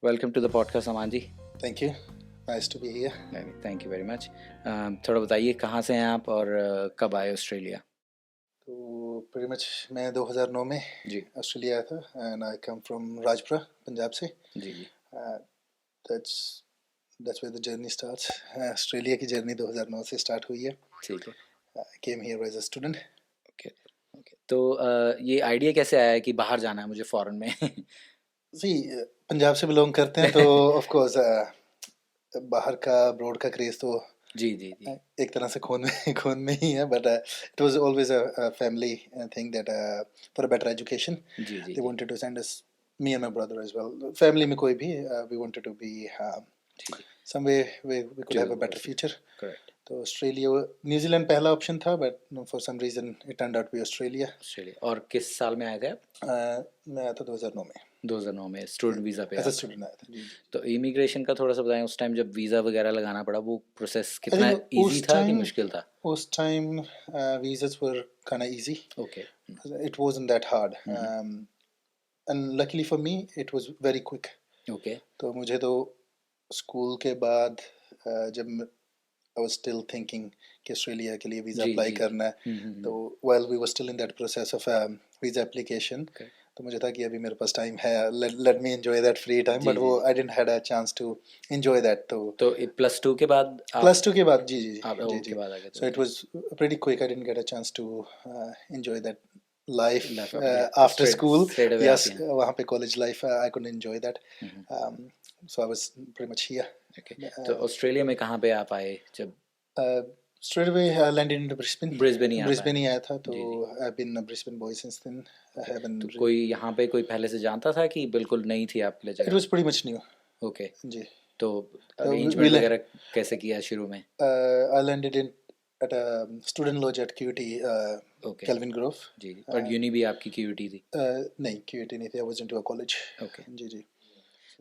Welcome to the podcast, Amanji. Thank you. Nice to be here. Thank you very much. थोड़ा बताइए कहाँ से हैं आप और कब आए ऑस्ट्रेलिया? तो pretty much मैं 2009 में जी ऑस्ट्रेलिया आया था and I come from Rajpura Punjab से. जी जी. That's that's where the journey starts. Australia की जर्नी 2009 से स्टार्ट हुई है. ठीक है. I came here as a student. Okay okay. तो ये आइडिया कैसे आया कि बाहर जाना है मुझे फॉरेन में? See, पंजाब से बिलोंग करते हैं तो of course बाहर का ब्रॉड का क्रेज तो जी जी जी एक तरह से खून में ही है, but it was always a family thing that for a better education जी जी they wanted to send us, me and my brother as well. Family में कोई भी we wanted to be जी जी. somewhere where we could have a better future. Correct. तो Australia, New Zealand पहला option था but for some reason it turned out to be Australia. Australia. और किस साल में आए थे आप? मैं आया था 2009 में 2009 में स्टूडेंट वीज़ा पे एज अ आप? स्टूडेंट आया था. जी. तो इमिग्रेशन का थोड़ा सा बताएं, उस टाइम जब वीज़ा वगैरह लगाना पड़ा वो प्रोसेस कितना think इजी उस था कि time- मुश्किल था? उस time visas were kind of easy. Okay. It wasn't that hard. And luckily for me it was very quick. Okay. तो मुझे तो स्कूल के बाद जब I was still thinking कि ऑस्ट्रेलिया के लिए वीज़ा जी, अप्लाई जी. करना है, तो while we were still in that process of visa application, Okay. तो मुझे था कि अभी मेरे पास टाइम है, let me enjoy that free time, जी, but वो जी. I didn't had a chance to enjoy that. तो +2 के बाद आप +2 के बाद जी जी आप जी के जी. बाद आ गए थे. So it was pretty quick. I didn't get a chance to enjoy that life Life of- yeah, तो after straight- school. straight away Yes, आप यहाँ. वहाँ पे college life I couldn't enjoy that. So I was pretty much here. Okay. तो Australia में कहाँ पे आप आए जब? Straight away I landed in Brisbane. Brisbane ही आप Brisbane आए. ही आया था, तो जी, जी. I've been a Brisbane boy since then. I haven't. तो कोई यहाँ पे कोई पहले से जानता था कि बिल्कुल नई थी आपके लिए It जगह? was pretty much new. Okay. जी. तो we अरेंजमेंट la- वगैरह कैसे किया शुरू में? I landed in at a student lodge at QUT, Okay. Kelvin Grove. जी जी. और यूनी भी आपकी क्यूटी थी? नहीं, QUT नहीं थी. I was into a college. Okay. जी जी.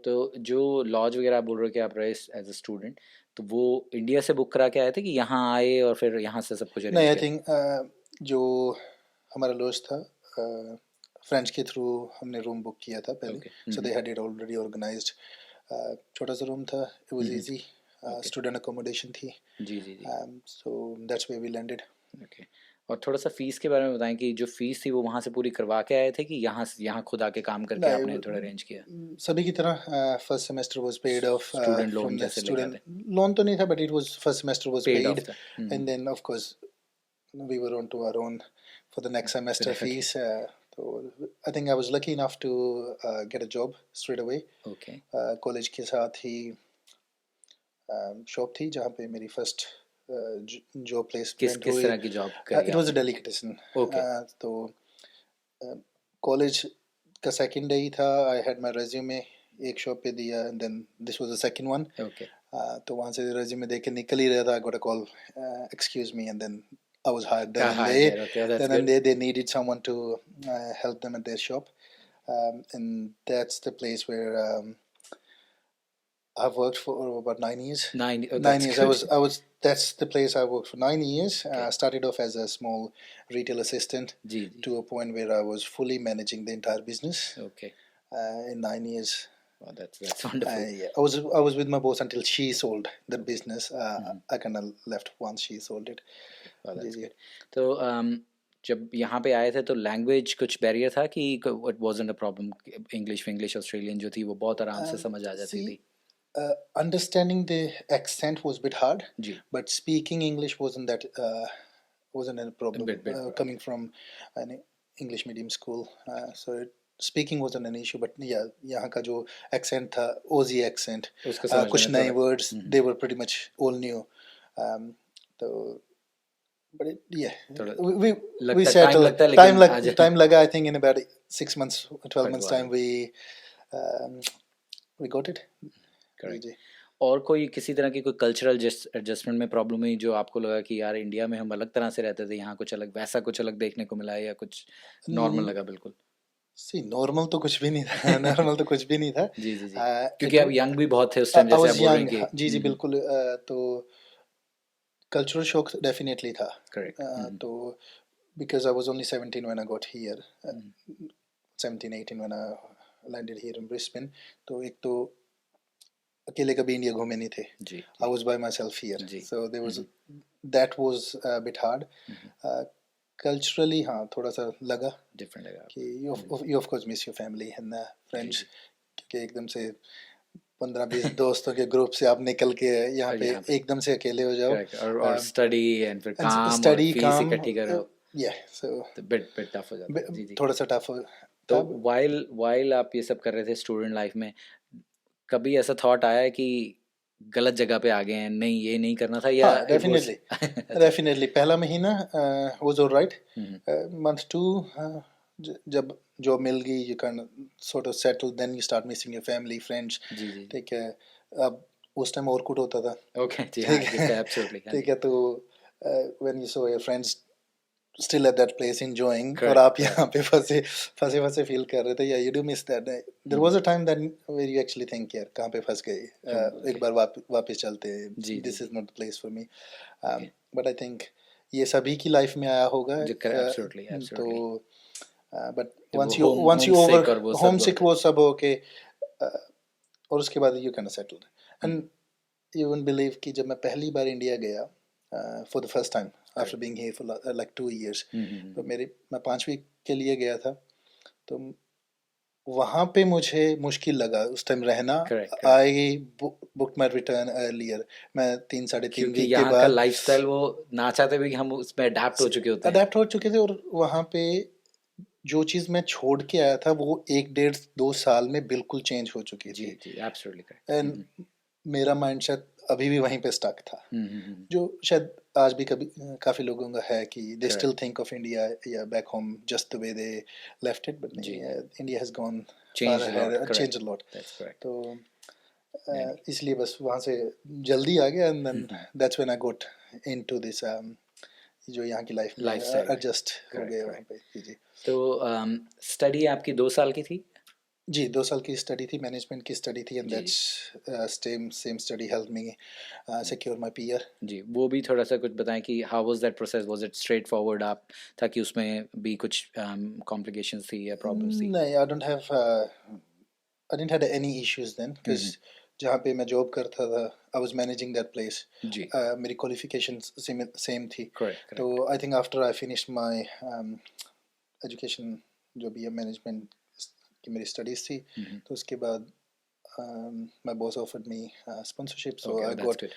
तो जो लॉज वगैरह आप बोल रहे हो कि आप रहे एज अ स्टूडेंट, तो वो इंडिया से बुक करा के आए थे कि यहाँ आए और फिर यहाँ से सब कुछ नहीं, arrange I think जो हमारा लॉज था फ्रेंड्स के थ्रू हमने रूम बुक किया था पहले. Okay. So they had it already organized. छोटा सा रूम था. It was easy. Student accommodation थी. जी जी जी. So that's where we landed. Okay. और थोड़ा सा फीस के बारे में बताएं कि जो फीस थी वो वहाँ से पूरी करवा के आए थे कि यहाँ खुद आके काम करके नहीं, आपने थोड़ा अरेंज किया? सभी की तरह first semester was paid off Student loan from the जैसे लेके स्टूडेंट. आते लोन तो नहीं था, but it was first semester was Paid paid, off था. And then of course we were on to our own for the next semester fees. So I think I was lucky enough to get a job straight away. Okay. College के साथ ही shop थी जहाँ पे मेरी first job placement किस हुई. तरह की जॉब करी इट वाज अ आपने? डेलिकेटेसन. Okay. तो कॉलेज का सेकंड डे ही था. आई हैड माय रेज्यूमे एक शॉप पे दिया, and then this was the second one. Okay. तो वहाँ से रेज्यूमे दे के निकल ही रहा था. I got a call, excuse me, and then I was hired then and Hired there. there. Okay, that's Then and good. there they needed someone to help them at their shop, and that's the place where I've worked for about 9 years. 9. Oh, 9 that's years. good. I was. That's the place I worked for 9 years. Okay. Started off as a small retail assistant जी जी. to a point where I was fully managing the entire business okay. in 9 years. Wow, that's wonderful. Yeah, I was with my boss until she sold the business. I kind of left once she sold it. Wow, that's जी, जी. good. तो जब यहाँ पे आए थे तो language कुछ बैरियर था कि it wasn't a problem? English Australian जो थी वो बहुत आराम से समझ आ जाती see, थी? Understanding the accent was a bit hard, ji. but speaking English wasn't a problem. Bit, Coming from an English medium school, so speaking wasn't an issue. But yeah, यहाँ का जो accent था, Aussie accent, उसको समझने कुछ में नए थोड़ा- words, they were pretty much all new. तो but yeah, थोड़ा we लगता है, settled. time लगता है, लेकिन आ जाए. Time लगा. I think in about 6 months, 12 months wow. time we got it. Correct. जी. और कोई किसी तरह की कोई कल्चरल एडजस्टमेंट में प्रॉब्लम हुई जो आपको लगा कि यार इंडिया में हम अलग तरह से रहते थे, यहाँ कुछ अलग, वैसा कुछ अलग देखने को मिला, या कुछ नॉर्मल लगा बिल्कुल? सी नॉर्मल तो कुछ भी नहीं था. नॉर्मल तो कुछ भी नहीं था. जी जी जी. क्योंकि आप यंग भी बहुत थे उस टाइम, जैसे आप बोल रहे हैं कि जी जी बिल्कुल. तो कल्चरल शॉक डेफिनेटली था. करेक्ट. तो because I was only 17 when I got here, 17, 18 when I landed here in Brisbane. तो एक तो अकेले कभी इंडिया घूमे नहीं थे. जी I was by myself here. Ji So there was that was a bit hard. Culturally हाँ थोड़ा सा लगा डिफरेंट लगा कि आपको? you of course miss your family and ji friends, जी क्योंकि एकदम से 15-20 दोस्तों के ग्रुप से आप निकल के यहाँ और पे यहाँ पे एकदम से अकेले हो जाओ. करेक्ट और स्टडी एंड फिर And काम और study फीस काम इकट्ठी करो yeah, so तो बिट बिट टफ हो जाता है जी जी. थोड़ा सा टफ तो था. वाइल आप ये सब कर रहे थे स्टूडेंट लाइफ में, कभी ऐसा थॉट आया है कि गलत जगह पे आ गए हैं, नहीं ये नहीं करना था, या हाँ इट वाज डेफिनेटली अच्छा? डेफिनेटली पहला महीना वाज ऑलराइट. हम्म, मंथ 2 जब जॉब मिल गई you can sort of settle, then you start missing your family friends. जी जी ठीक है. अब उस टाइम ऑर्कुट होता था. ओके जी हाँ ठीक ये है. तो एब्सोल्युटली हाँ ठीक जी है. तो when you so your friends still at that place enjoying और करेक्ट आप करेक्ट यहाँ पे फंसे फंसे फंसे फील कर रहे थे. या you do miss that. There was a time that where you actually think यार कहाँ पे फंस गए. एक बार वापस चलते हैं. जी जी This is जी not the place for me. Okay But I think ये सभी की लाइफ में आया होगा. जो कर एब्सोल्युटली तो एब्सोल्युटली but जब वो once होम you over सिक और वो सब homesick वो सब हो के और उसके बाद you kind of settled. And you won't believe कि जब मैं पहली बार इंडिया गया for the first time after correct being here for like 2 years. तो मैं 5 वीक के लिए गया था. तो वहाँ पे मुझे मुश्किल लगा उस टाइम रहना. Correct correct I book my return earlier. मैं 3-3.5 क्योंकि वीक के यहाँ का बाद लाइफस्टाइल वो ना चाहते भी हम उसमें अडेप्ट हो चुके होते हैं. अडेप्ट हो चुके थे. और वहाँ पे जो चीज़ मैं छोड़ के आया था वो 1-1.5-2 साल में बिल्कुल चेंज हो चुकी जी थी. जी एब्सोल्युटली एंड करेक्ट. मेरा माइंडसेट अभी भी वहीं पे स्टक था. जो शायद आज भी कभी काफ़ी लोगों का है कि they correct still think of India या back home just the way they left it. But जी नहीं, India has gone far change lot ahead, change correct a lot. That's correct. तो नहीं नहीं इसलिए बस वहाँ से जल्दी आ गया. And then that's when I got into this जो यहाँ की लाइफ में लाइफस्टाइल में एडजस्ट हो करेक्ट गए वहाँ करेक्ट. पे. जी जी. तो स्टडी आपकी 2 साल की थी? जी 2 साल की स्टडी थी. मैनेजमेंट की स्टडी थी. एंड जी जी that's same study help me secure my PR. जी वो भी थोड़ा सा कुछ बताएं कि how was that process, was it straight forward आप था कि उसमें भी कुछ कॉम्प्लिकेशंस थी या प्रॉब्लम्स थी? नहीं, I didn't had any issues then because जहाँ पे मैं जॉब करता था I was managing that place. जी मेरी qualification सेम थी. करेक्ट तो correct I think after I finished my education जो भी है मैनेजमेंट की मेरी स्टडीज थी. तो उसके बाद my boss offered me sponsorship, so okay I that's got good.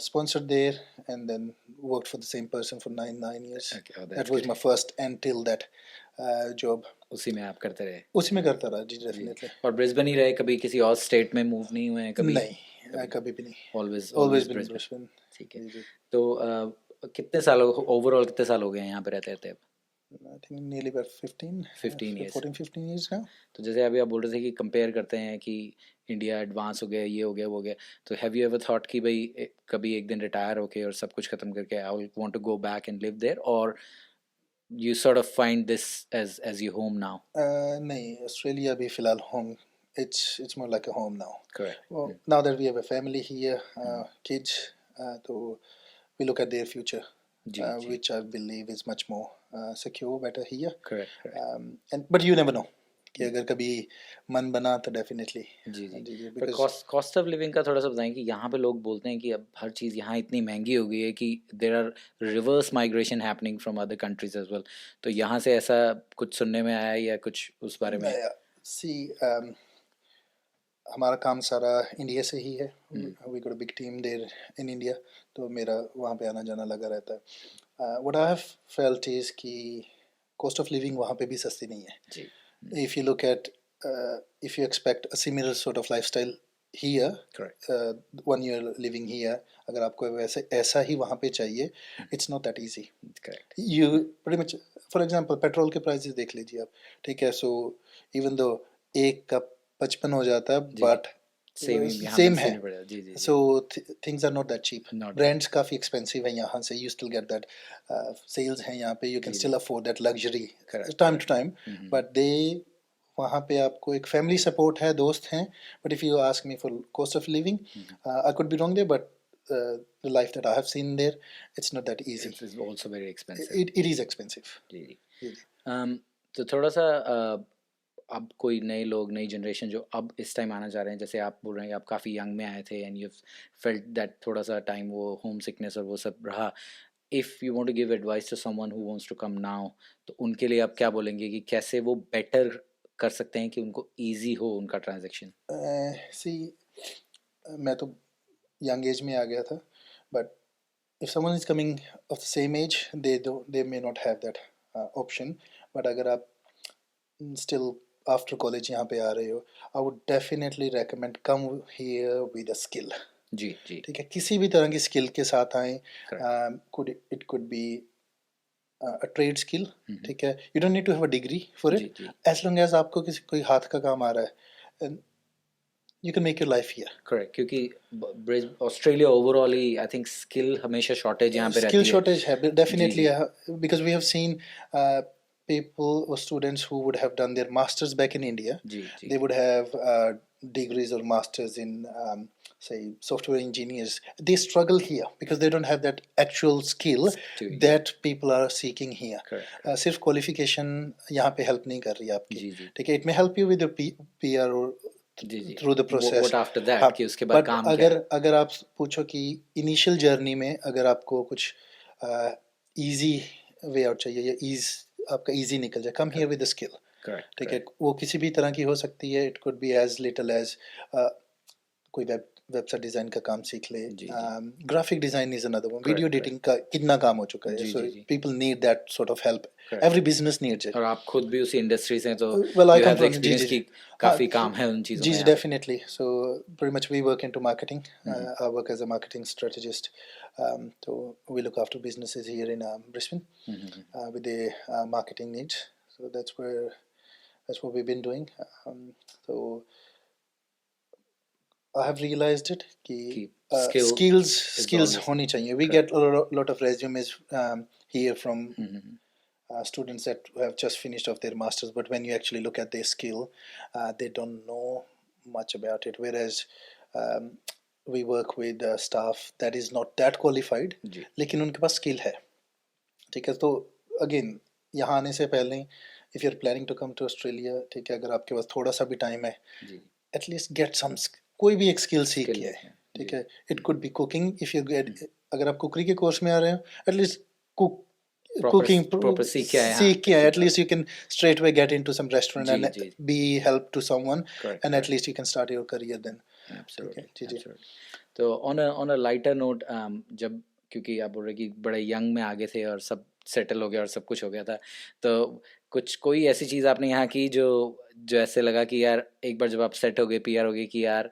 sponsored there and then worked for the same person for 9 years. Okay That that's was good. my first until that job. उसी में आप करते रहे? उसी में करता रहा जी जी definitely. और ब्रिस्बेन ही रहे, कभी किसी और स्टेट में मूव नहीं हुए हैं कभी? नहीं कभी भी नहीं. Always always always been Brisbane. Brisbane. ठीक है. जी जी. तो कितने साल ओवरऑल कितने साल हो गए हैं यहाँ पे रहते रहते अब? I think nearly about 15 years. 14-15 years now. तो जैसे अभी आप बोल रहे थे कि कंपेयर करते हैं कि इंडिया एडवांस हो गया, ये हो गया वो हो गया, तो हैव यू एवर थॉट कि भाई कभी एक दिन रिटायर होके और सब कुछ खत्म करके I will want to go back and live there, और you sort of find this as your home now? नहीं, ऑस्ट्रेलिया भी फिलहाल home. It's more like a home now. Correct. Well, now that we have a family here, kids, तो we look at their future, ji ji which I believe is much more secure, better here. correct correct. But you never know कि अगर कभी मन बना तो definitely. जी जी. जी जी. पर cost of living का थोड़ा सा बताएं कि यहाँ पे लोग बोलते हैं कि अब हर चीज़ यहाँ इतनी महंगी हो गई है कि there are reverse migration happening from other countries as well, तो यहाँ से ऐसा कुछ सुनने में आया है या कुछ उस बारे में? सी हमारा काम सारा इंडिया से ही है. We got a big team there in India. तो मेरा वहाँ पे आना जाना लगा रहता है. What I have felt is कि कॉस्ट ऑफ लिविंग वहाँ पे भी सस्ती नहीं है. जी If you look at if you expect a similar sort of lifestyle here, correct when you're living here, अगर आपको वैसे ऐसा ही वहाँ पे चाहिए, it's not that easy. correct You pretty much, for example, petrol के प्राइसेस देख लीजिए आप. ठीक है. So even though एक का 55 हो जाता है, जी. but सेम यहाँ सेम पे है. same पड़ेगा. जी जी So things are not that cheap. Not that. Brands काफ़ी expensive है यहाँ से. You still get that sales हैं यहाँ पे. You can ji, still afford that luxury Correct, time to time. But they वहाँ पे आपको एक फैमिली सपोर्ट है, दोस्त हैं. But if you ask me for cost of living, I could be wrong there, but the life that I have seen there, it's not that easy. It is also very expensive. It is expensive. जी जी. जी जी. तो थोड़ा सा अब कोई नए लोग, नई generation जो अब इस टाइम आना चाह रहे हैं, जैसे आप बोल रहे हैं कि आप काफ़ी यंग में आए थे एंड यू फेल्ट दैट थोड़ा सा टाइम वो होम सिकनेस और वो सब रहा, if you want to give advice to someone who wants to come now, तो उनके लिए आप क्या बोलेंगे कि कैसे वो बेटर कर सकते हैं कि उनको ईजी हो उनका ट्रांजेक्शन? सी मैं तो यंग एज में आ गया था, but if someone is coming of the same age, they may not have that option. But अगर आप still after college यहाँ पे आ रहे हो, I would definitely recommend come here with a skill. जी जी। ठीक है, किसी भी तरह की स्किल के साथ आए. Correct. Could be a trade skill. हम्म। ठीक है, you don't need to have a degree for it, ji ji. as long as आपको किसी कोई हाथ का काम आ रहा है, and you can make your life here. Correct, क्योंकि ऑस्ट्रेलिया ओवरऑल ही आई थिंक स्किल हमेशा शॉर्टेज यहाँ पे Skill रहती है। shortage है जी definitely, जी because we have seen people or students who would have done their masters back in India. जी जी। They would have degrees or masters in say software engineers. They struggle here because they don't have that actual skill जी that people are seeking here. Correct. सिर्फ qualification यहाँ पे help नहीं कर रही आपकी. जी जी ठीक है, it may help you with your PR or जी जी। through the process. What after हाँ, दैट कि उसके बाद बट काम क्या अगर है? अगर आप पूछो कि इनिशियल जर्नी में अगर आपको कुछ इजी वे आउट चाहिए या आपका इजी निकल जाए, come here with the skill. Correct ठीक है, करेक्ट। वो किसी भी तरह की हो सकती है. It could be as little as कोई वेबसाइट डिज़ाइन का काम सीख ले. जी जी graphic design is another one. Video correct correct. Editing का कितना काम हो चुका है, जी सो जी जी people need that sort of help. Correct. Every business needs it. और आप खुद भी उसी इंडस्ट्री से हैं तो Well, I you come have the from जी एक्सपीरियंस जी कि जी. हाँ काफ़ी काम है उन चीज़ों जी में जी यहाँ पे। definitely. So pretty much we work into marketing. I work as a marketing strategist. So we look after businesses here in Brisbane with the marketing needs. So that's what we've been doing. So I have realized it कि कि skill skills is skills always होनी चाहिए. We correct. get a lot of resumes here from students that have just finished off their masters, but when you actually look at their skill, they don't know much about it. Whereas um, we work with staff that is not that qualified, जी लेकिन उनके पास skill है. ठीक है, तो again यहाँ आने से पहले if you're planning to come to Australia, ठीक है, अगर आपके पास थोड़ा सा भी टाइम है, जी। at least get some कोई भी एक स्किल सीख स्किल के. लेते हैं ठीक जी। है, it could B cooking. If you get, अगर आप कुकरी के कोर्स में आ रहे हो, at least cook proper cooking proper सीख के आए हाँ सीख के आए. अच्छी at बात। least you can straight away get into some restaurant जी and जी be help to someone, correct and at correct. least you can start your career then. ठीक है एब्सोल्युटली जी जी. एब्सोल्युटली। तो ऑन अ लाइटर नोट, जब क्योंकि आप बोल रहे कि बड़े यंग में आगे थे और सब सेटल हो गया और सब कुछ हो गया था, तो कोई ऐसी चीज़ आपने यहाँ की जो जो ऐसे लगा कि यार एक बार जब आप सेट हो गए, पीआर हो गए, कि यार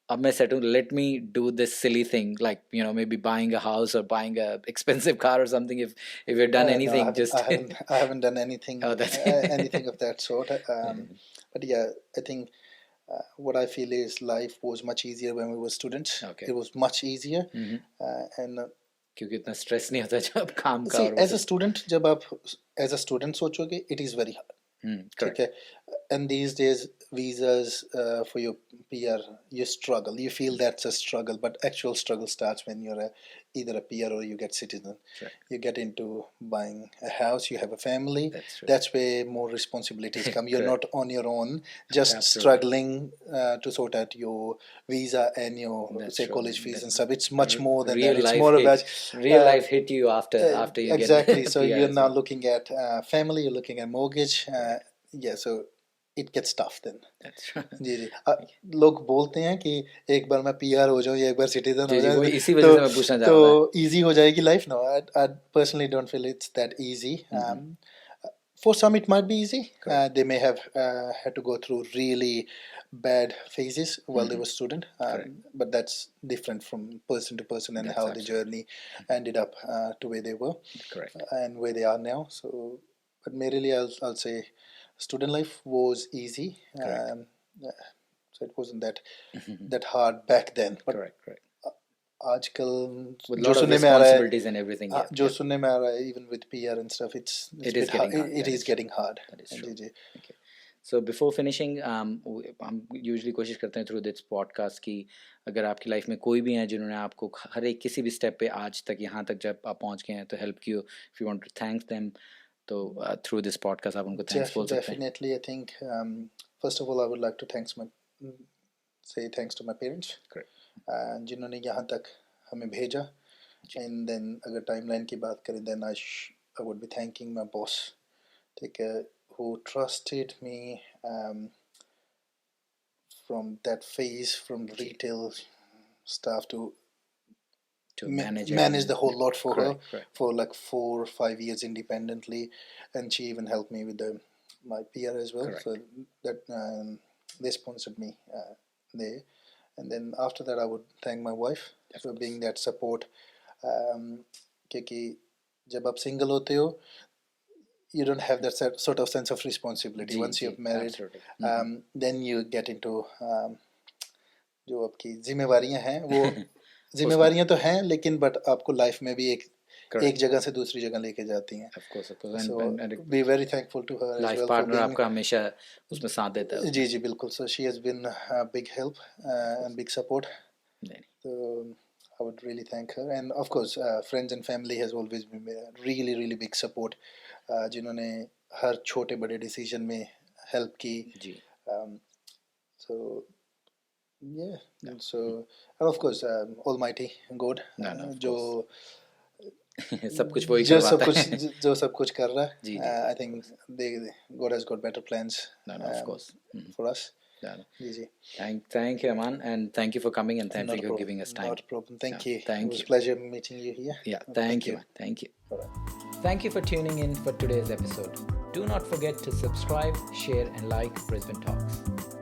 अब मैं सेट हूँ, let me do this silly thing like may be buying a house और बाइंग अ एक्सपेंसिव कार और something, if you done No, anything just I haven't done anything oh that's anything of that sort. But yeah, I think what I feel is life was much easier when we were students. okay It was much easier, and क्योंकि इतना stress नहीं होता जब काम का see, और वो as a सब। student, जब आप as a student सोचोगे, it is very hard. ठीक करेक्ट है, and these days visas for your PR, you struggle, you feel that's a struggle, but actual struggle starts when you're either a PR or you get citizen. Correct You get into buying a house, you have a family. That's true That's where more responsibilities come. You're not correct on your own, just absolutely struggling to sort out your visa and your that's say true college fees that and stuff. It's much more than real that. It's life more hit about real uh, life hit you after you get exactly. So PR you're as now well looking at family, you're looking at mortgage. Yeah, so it gets tough then. that's true जी जी. लोग बोलते हैं कि एक बार मैं PR हो जाऊँ या एक बार सिटीजन जी हो जी जाए वही इसी तो वजह से मैं पूछना चाह तो रहा था इजी हो जाएगी life. No, I personally don't feel it's that easy. For some it might be easy. correct They may have had to go through really bad phases while they were student, correct but that's different from person to person and that's how the absolutely journey ended up to where they were correct and where they are now. So, but merely I'll say student life was easy. correct So it wasn't that hard back then. But correct correct आजकल with a जो lot of सुनने में आ रहा है, responsibilities and everything जो yeah सुनने में आ रहा है, even with PR and stuff, it's it is bit hard. getting hard It is getting hard. that is true जी जी. okay so before finishing हम यूजुअली कोशिश करते हैं थ्रू दिस पॉडकास्ट की अगर आपकी लाइफ में कोई भी हैं जिन्होंने आपको हर एक किसी भी स्टेप पे आज तक यहाँ तक जब आप पहुँच गए हैं तो हेल्प किया if you want to thank them तो थ्रू दिस पॉडकास्ट आप उनको थैंक्स बोल सकते हैं Definitely, I think first of all, I would like to say thanks to my parents, Correct. जिन्होंने यहाँ तक हमें भेजा. And then अगर timeline की बात करें, then I would be thanking my boss, ठीक है, who trusted me from that phase, from retail staff to manage the whole lot for Correct, her correct. for like 4 or 5 years independently, and she even helped me with my PR as well. Correct. So that they sponsored me there. And then after that, I would thank my wife for being that support. क्योंकि जब आप single होते हो, you don't have that sort of sense of responsibility. Once you're married, then you get into जो आपकी जिम्मेवारियां हैं, वो जिम्मेवारियां तो हैं, लेकिन बट आपको लाइफ में भी एक जगह से दूसरी जगह लेके जाती हैं. Of course. So be very thankful to her as Life well partner for being, आपका हमेशा उसमें साथ देता है. जी बिल्कुल. So she has been a big help and big support. So I would really thank her, and of course friends and family has always been really big support, जिन्होंने हर छोटे बड़े डिसीजन में हेल्प की. जी. So yeah, and so and of course Almighty God, जो सब कुछ वही करवाता है. जो सब कुछ कर रहा है. I think God has got better plans of course. for us. Ji. Thank you, Aman, and thank you for coming, and thank you for giving us time. Not a problem. Thank you. Thank it was you. a pleasure meeting you here. Yeah, thank you. Thank you. Thank you for tuning in for today's episode. Do not forget to subscribe, share, and like Brisbane Talks.